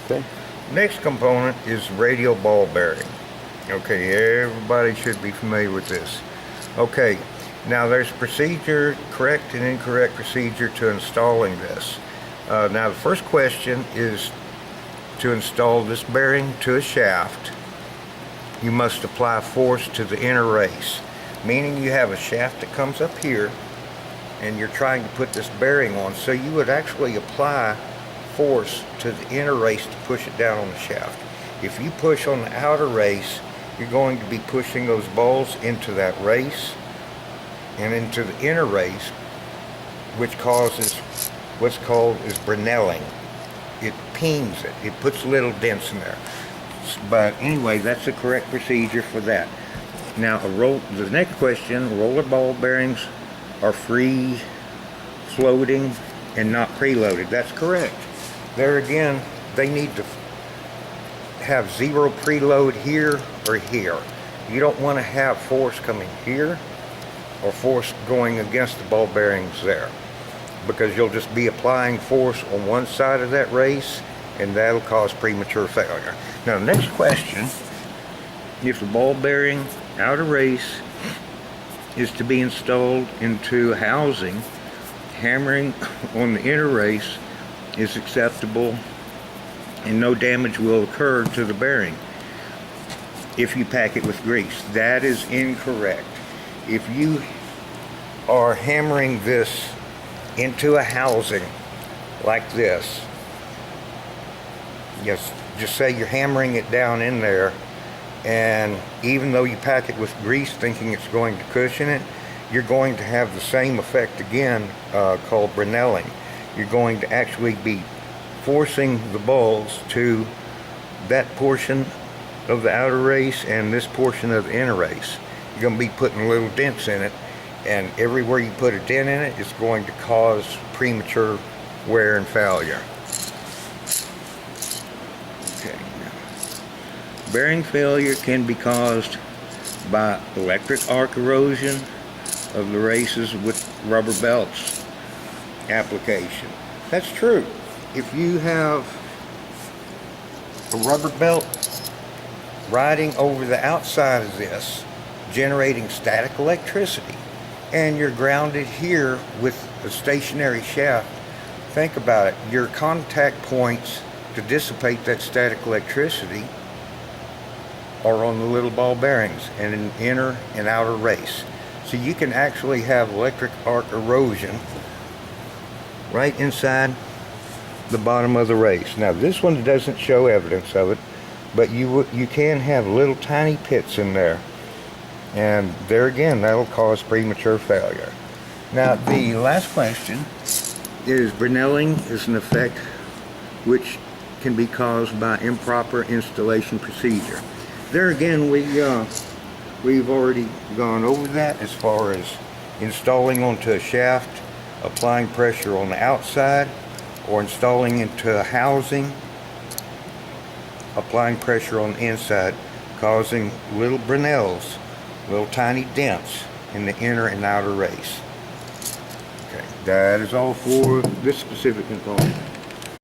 Okay. Next component is radial ball bearing. Okay, everybody should be familiar with this. Okay, now there's procedure, correct and incorrect procedure to installing this. Now the first question is to install this bearing to a shaft. You must apply force to the inner race, meaning you have a shaft that comes up here and you're trying to put this bearing on, so you would actually apply force to the inner race to push it down on the shaft. If you push on the outer race, you're going to be pushing those balls into that race and into the inner race, which causes what's called is brinelling. It pings it. It puts little dents in there. But anyway, that's the correct procedure for that. Now, the next question, roller ball bearings are free floating and not preloaded. That's correct. There again, they need to have zero preload here or here. You don't want to have force coming here or force going against the ball bearings there, because you'll just be applying force on one side of that race and that'll cause premature failure. Now, the next question, if the ball bearing outer race is to be installed into housing, hammering on the inner race is acceptable and no damage will occur to the bearing if you pack it with grease. That is incorrect. If you are hammering this into a housing like this, just say you're hammering it down in there, and even though you pack it with grease thinking it's going to cushion it, you're going to have the same effect again, called brinelling. You're going to actually be forcing the balls to that portion of the outer race and this portion of the inner race. You're going to be putting little dents in it, and everywhere you put a dent in it, it's going to cause premature wear and failure. Okay. Bearing failure can be caused by electric arc erosion of the races with rubber belts application. That's true. If you have a rubber belt riding over the outside of this, generating static electricity, and you're grounded here with a stationary shaft, think about it. Your contact points to dissipate that static electricity are on the little ball bearings and an inner and outer race. So you can actually have electric arc erosion right inside the bottom of the race. Now, this one doesn't show evidence of it, but you can have little tiny pits in there, and there again, that'll cause premature failure. Now, the last question is, brinelling is an effect which can be caused by improper installation procedure. There again, we've already gone over that as far as installing onto a shaft, applying pressure on the outside, or installing into a housing, applying pressure on the inside, causing little brinells, little tiny dents in the inner and outer race. Okay, that is all for this specific component.